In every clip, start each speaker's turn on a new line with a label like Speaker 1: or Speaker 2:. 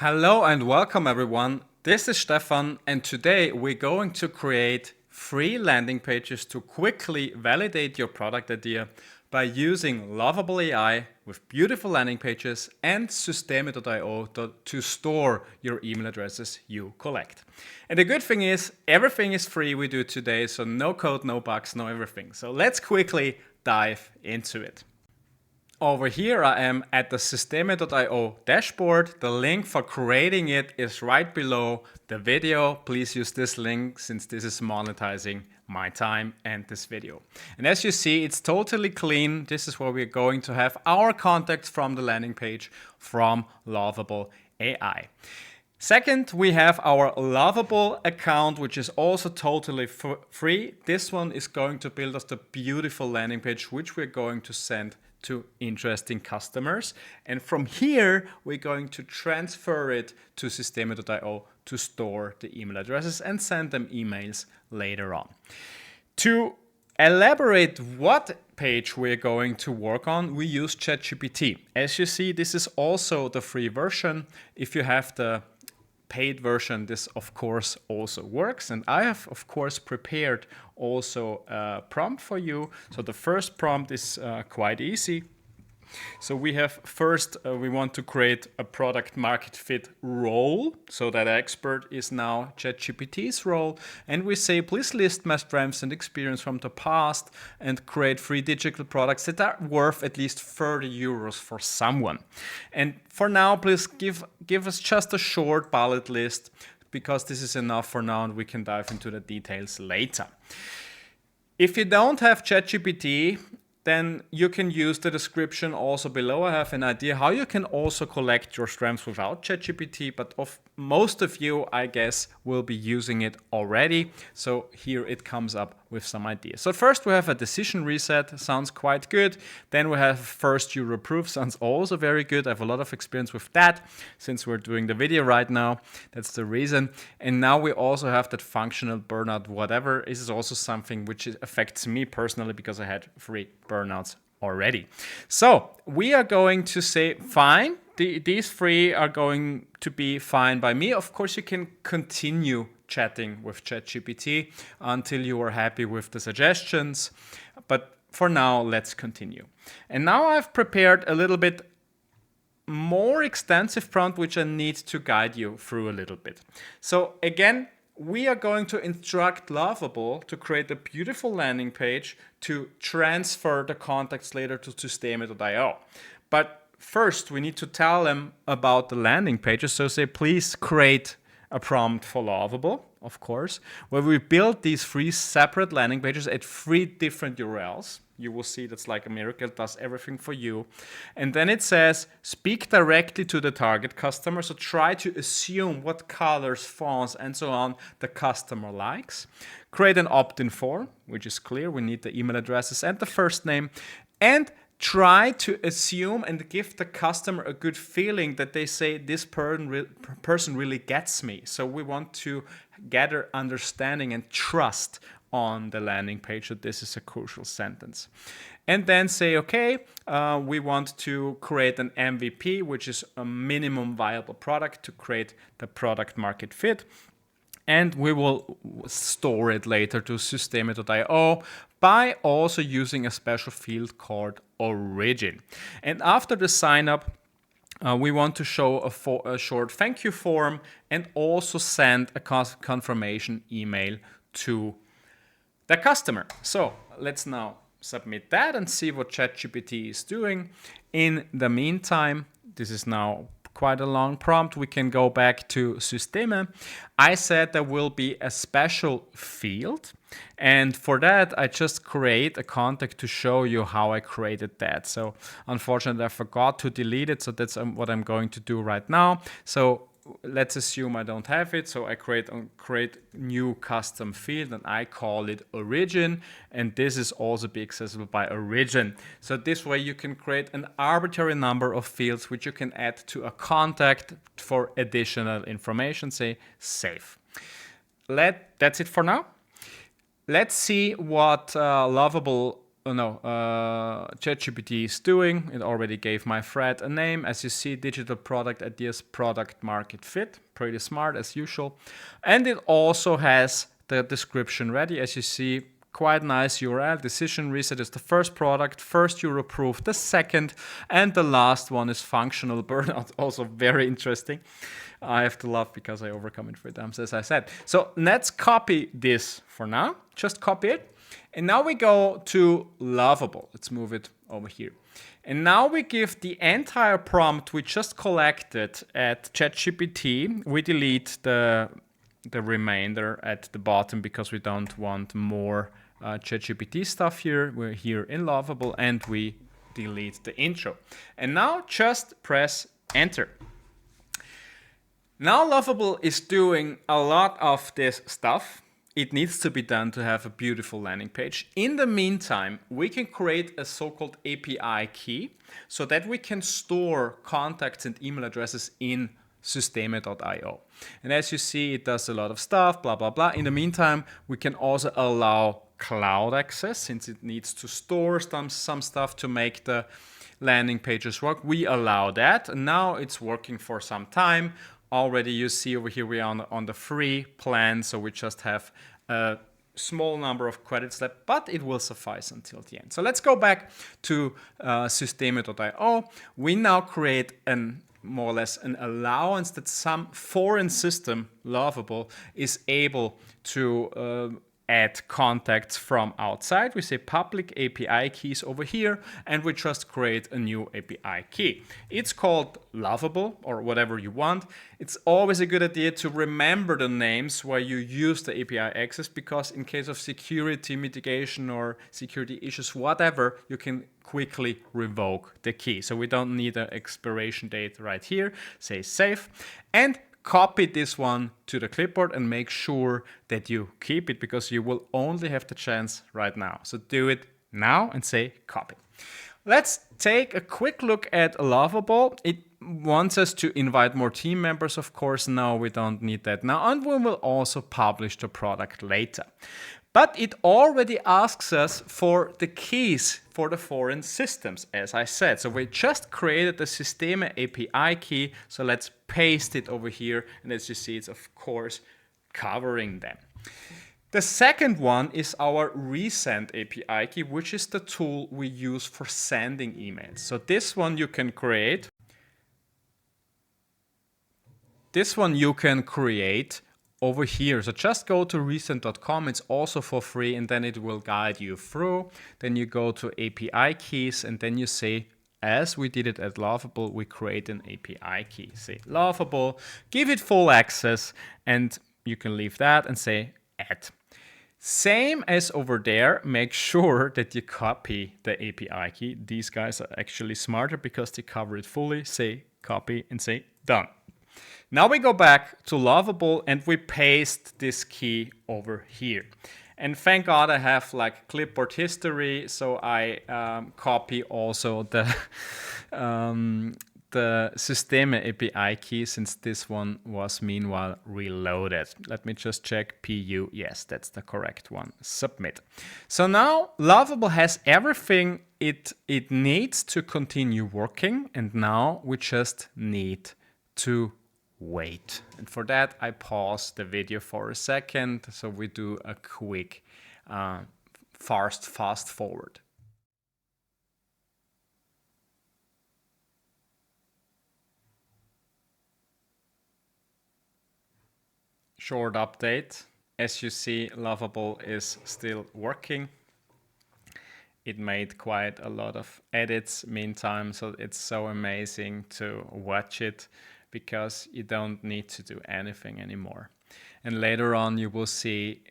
Speaker 1: Hello and welcome everyone. This is Stefan and today we're going to create free landing pages to quickly validate your product idea by using Lovable AI with beautiful landing pages and Systeme.io to store your email addresses you collect. And the good thing is everything is free we do today, so no code, no bugs, no everything. So let's quickly dive into it. Over here I am at the Systeme.io dashboard. The link for creating it is right below the video. Please use this link since this is monetizing my time and this video. And as you see, it's totally clean. This is where we're going to have our contacts from the landing page from Lovable AI. Second, we have our Lovable account, which is also totally free. This one is going to build us the beautiful landing page, which we're going to send to interesting customers. And from here, we're going to transfer it to Systeme.io to store the email addresses and send them emails later on. To elaborate what page we're going to work on, we use ChatGPT. As you see, this is also the free version. If you have the paid version, this of course also works, and I have of course prepared also a prompt for you. So the first prompt is quite easy. So we have first we want to create a product market fit role, so that expert is now ChatGPT's role, and we say please list my strengths and experience from the past and create 3 digital products that are worth at least 30 euros for someone. And for now, please give us just a short bullet list, because this is enough for now and we can dive into the details later. If you don't have ChatGPT, then you can use the description also below. I have an idea how you can also collect your strengths without ChatGPT, but most of you, I guess, will be using it already. So here it comes up with some ideas. So first we have a decision reset, sounds quite good. Then we have first Euro proof, sounds also very good. I have a lot of experience with that since we're doing the video right now. That's the reason. And now we also have that functional burnout, whatever. This is also something which affects me personally because I had 3 burnouts already. So we are going to say fine. These 3 are going to be fine by me. Of course, you can continue chatting with ChatGPT until you are happy with the suggestions. But for now, let's continue. And now I've prepared a little bit more extensive prompt, which I need to guide you through a little bit. So again, we are going to instruct Lovable to create a beautiful landing page to transfer the contacts later to Systeme.io. But first, we need to tell them about the landing pages. So say, please create a prompt for Lovable, of course, where we build these 3 separate landing pages at 3 different URLs. You will see that's like a miracle, it does everything for you. And then it says, speak directly to the target customer. So try to assume what colors, fonts, and so on the customer likes. Create an opt-in form, which is clear. We need the email addresses and the first name. And try to assume and give the customer a good feeling that they say this person really gets me. So we want to gather understanding and trust on the landing page that this is a crucial sentence. And then say, okay, we want to create an MVP, which is a minimum viable product to create the product market fit. And we will store it later to Systeme.io by also using a special field called origin. And after the sign up, we want to show a short thank you form and also send a confirmation email to the customer. So let's now submit that and see what ChatGPT is doing. In the meantime, this is now quite a long prompt. We can go back to Systeme. I said there will be a special field. And for that, I just create a contact to show you how I created that. So unfortunately, I forgot to delete it. So that's what I'm going to do right now. So let's assume I don't have it. So I create new custom field and I call it origin. And this is also be accessible by origin. So this way you can create an arbitrary number of fields which you can add to a contact for additional information. Say save. That's it for now. Let's see what Lovable ChatGPT is doing. It already gave my thread a name. As you see, digital product ideas, product market fit. Pretty smart as usual. And it also has the description ready. As you see, quite nice URL. Decision reset is the first product, first euro proof, the second, and the last one is functional burnout. Also very interesting. I have to laugh because I overcome it 3 times, as I said. So let's copy this for now. Just copy it. And now we go to Lovable. Let's move it over here. And now we give the entire prompt we just collected at ChatGPT. We delete the remainder at the bottom because we don't want more ChatGPT stuff here. We're here in Lovable and we delete the intro. And now just press enter. Now Lovable is doing a lot of this stuff. It needs to be done to have a beautiful landing page. In the meantime, we can create a so-called API key so that we can store contacts and email addresses in systeme.io. And as you see, it does a lot of stuff, blah, blah, blah. In the meantime, we can also allow cloud access since it needs to store some stuff to make the landing pages work. We allow that. And now it's working for some time. Already you see over here we are on the free plan, so we just have a small number of credits left, but it will suffice until the end. So let's go back to systeme.io. We now create more or less an allowance that some foreign system, Lovable, is able to add contacts from outside. We say public API keys over here, and we just create a new API key. It's called Lovable or whatever you want. It's always a good idea to remember the names where you use the API access, because in case of security mitigation or security issues, whatever, you can quickly revoke the key. So we don't need an expiration date right here. Say save and copy this one to the clipboard and make sure that you keep it, because you will only have the chance right now. So do it now and say copy. Let's take a quick look at Lovable. It wants us to invite more team members, of course. No, we don't need that now, and we will also publish the product later. But it already asks us for the keys for the foreign systems, as I said. So we just created the Systeme API key. So let's paste it over here. And as you see, it's of course covering them. The second one is our Resend API key, which is the tool we use for sending emails. So this one you can create. This one you can create over here. So just go to resend.com. It's also for free, and then it will guide you through. Then you go to API keys, and then you say, as we did it at Lovable, we create an API key. Say Lovable, give it full access, and you can leave that and say add. Same as over there, make sure that you copy the API key. These guys are actually smarter because they cover it fully. Say copy and say done. Now we go back to Lovable and we paste this key over here. And thank God I have like clipboard history, so I copy also the Systeme API key, since this one was meanwhile reloaded. Let me just check PU. Yes, that's the correct one. Submit. So now Lovable has everything it needs to continue working, and now we just need to wait. And for that, I pause the video for a second, so we do a quick fast forward. Short update. As you see, Lovable is still working. It made quite a lot of edits meantime, so it's so amazing to watch it, because you don't need to do anything anymore. And later on you will see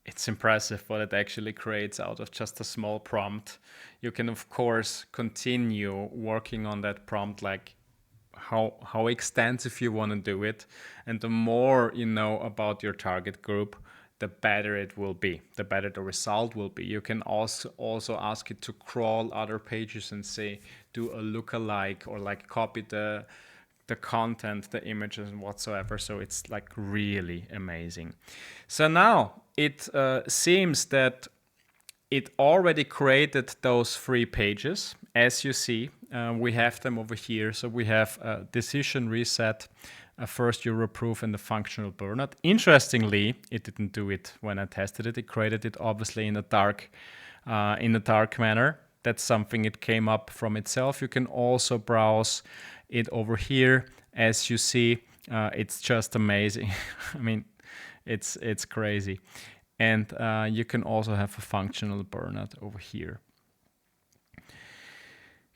Speaker 1: it's impressive what it actually creates out of just a small prompt. You can of course continue working on that prompt, like how extensive you want to do it. And the more you know about your target group, the better it will be, the better the result will be. You can also ask it to crawl other pages and say, do a lookalike, or like copy the content, the images and whatsoever. So it's like really amazing. So now it seems that it already created those 3 pages. As you see, we have them over here. So we have a decision reset, a first euro proof, and the functional burnout. Interestingly, it didn't do it when I tested it. It created it obviously in a dark manner. That's something it came up from itself. You can also browse it over here. As you see, it's just amazing. I mean, it's crazy. And you can also have a functional burnout over here.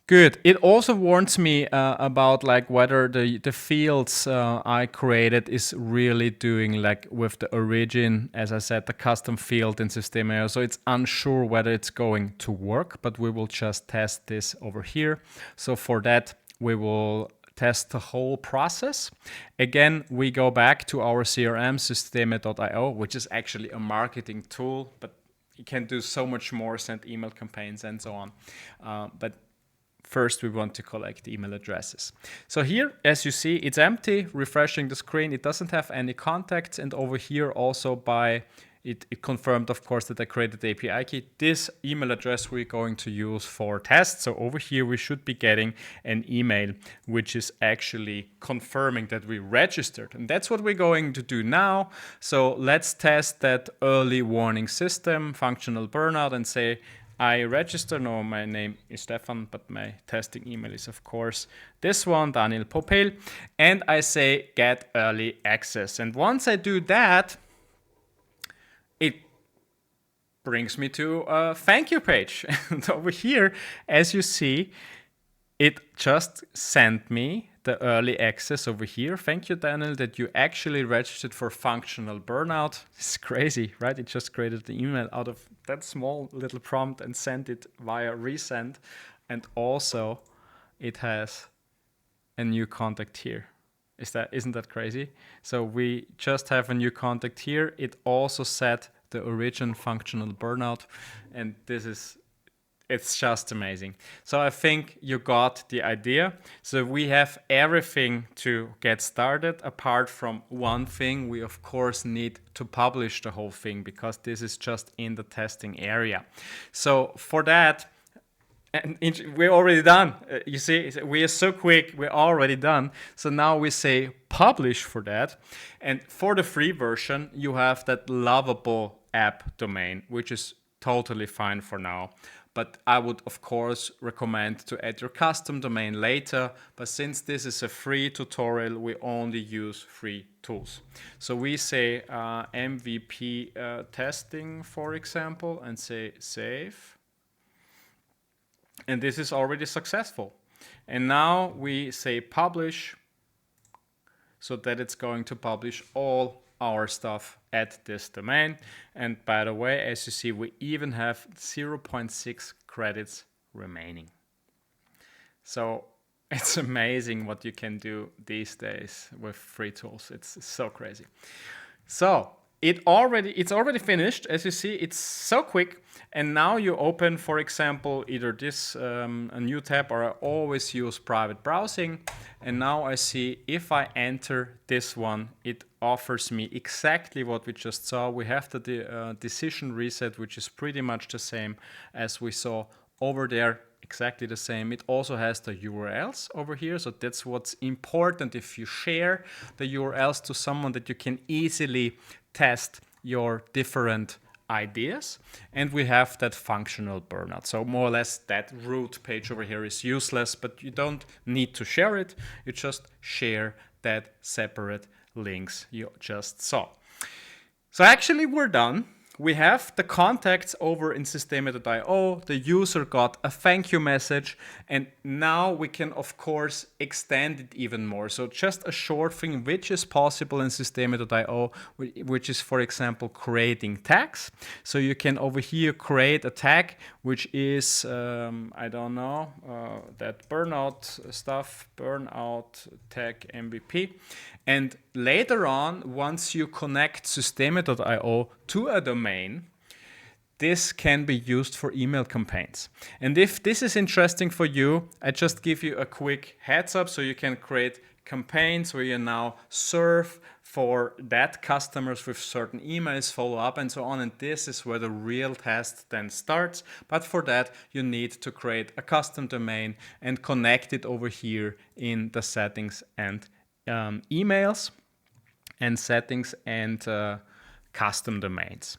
Speaker 1: Good. It also warns me about like whether the fields I created is really doing like with the origin, as I said, the custom field in System.io. So it's unsure whether it's going to work, but we will just test this over here. So for that, we will test the whole process. Again, we go back to our CRM System.io, which is actually a marketing tool, but you can do so much more, send email campaigns and so on. But first, we want to collect email addresses. So here, as you see, it's empty. Refreshing the screen, it doesn't have any contacts. And over here also it confirmed, of course, that I created the API key. This email address we're going to use for tests. So over here, we should be getting an email, which is actually confirming that we registered. And that's what we're going to do now. So let's test that early warning system, functional burnout, and say, I register. No, my name is Stefan, but my testing email is, of course, this one, Daniel Popel. And I say get early access. And once I do that, it brings me to a thank you page. And over here, as you see, it just sent me the early access over here. Thank you, Daniel, that you actually registered for functional burnout. It's crazy, right? It just created the email out of that small little prompt and sent it via resend. And also it has a new contact here. Isn't that crazy? So we just have a new contact here. It also set the origin functional burnout, and it's just amazing. So I think you got the idea. So we have everything to get started. Apart from one thing, we of course need to publish the whole thing because this is just in the testing area. So for that, and we're already done. You see, we are so quick, we're already done. So now we say publish for that. And for the free version, you have that Lovable app domain, which is totally fine for now. But I would, of course, recommend to add your custom domain later. But since this is a free tutorial, we only use free tools. So we say MVP testing, for example, and say save. And this is already successful. And now we say publish, so that it's going to publish all our stuff at this domain. And by the way, as you see, we even have 0.6 credits remaining. So it's amazing what you can do these days with free tools. It's so crazy. So it's already finished. As you see, it's so quick. And now you open, for example, either this a new tab, or I always use private browsing. And now I see if I enter this one, it offers me exactly what we just saw. We have the decision reset, which is pretty much the same as we saw over there. Exactly the same. It also has the URLs over here. So that's what's important if you share the URLs to someone, that you can easily test your different ideas. And we have that functional burnout. So more or less that root page over here is useless, but you don't need to share it. You just share that separate links you just saw. So actually we're done. We have the contacts over in System.io. The user got a thank you message, and now we can of course extend it even more. So just a short thing which is possible in System.io, which is, for example, creating tags. So you can over here create a tag which is I don't know, that burnout stuff, burnout tag MVP. And later on, once you connect System.io to a domain, this can be used for email campaigns. And if this is interesting for you, I just give you a quick heads up so you can create campaigns where you now serve for that customers with certain emails, follow up and so on. And this is where the real test then starts. But for that, you need to create a custom domain and connect it over here in the settings and emails and settings and custom domains.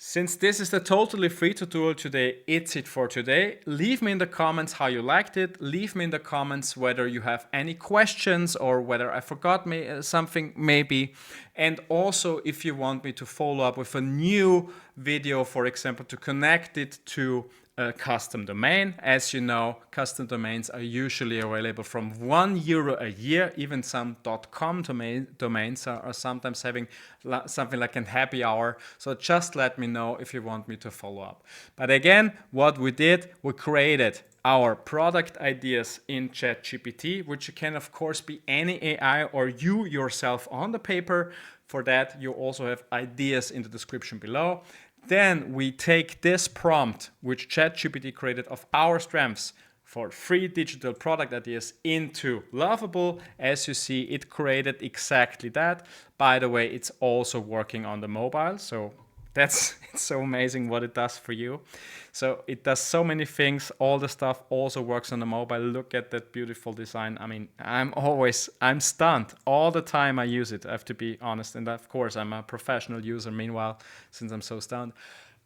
Speaker 1: Since this is the totally free tutorial today, it's it for today. Leave me in the comments how you liked it. Leave me in the comments whether you have any questions or whether I forgot something maybe. And also if you want me to follow up with a new video, for example, to connect it to a custom domain. As you know, custom domains are usually available from €1 a year. Even some .com domains are sometimes having something like a happy hour. So just let me know if you want me to follow up. But again, what we did, we created our product ideas in ChatGPT, which can of course be any AI or you yourself on the paper. For that, you also have ideas in the description below. Then we take this prompt, which ChatGPT created of our strengths for free digital product ideas into Lovable. As you see, it created exactly that. By the way, it's also working on the mobile. So it's so amazing what it does for you. So it does so many things. All the stuff also works on the mobile. Look at that beautiful design. I mean, I'm stunned all the time I use it. I have to be honest. And of course, I'm a professional user meanwhile, since I'm so stunned.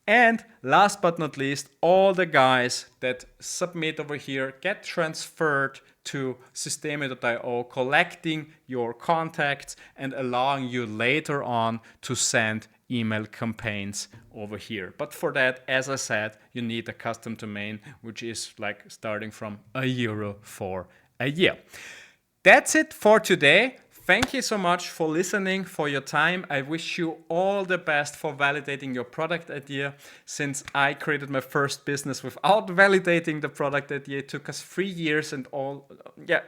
Speaker 1: And last but not least, all the guys that submit over here get transferred to Systeme.io, collecting your contacts and allowing you later on to send email campaigns over here. But for that, as I said, you need a custom domain, which is like starting from €1 for a year. That's it for today. Thank you so much for listening, for your time. I wish you all the best for validating your product idea. Since I created my first business without validating the product idea, it took us 3 years and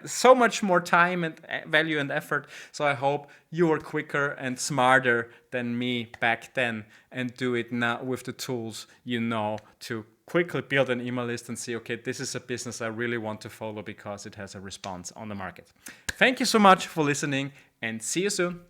Speaker 1: so much more time and value and effort. So I hope you are quicker and smarter than me back then and do it now with the tools you know to quickly build an email list and see, okay, this is a business I really want to follow because it has a response on the market. Thank you so much for listening and see you soon.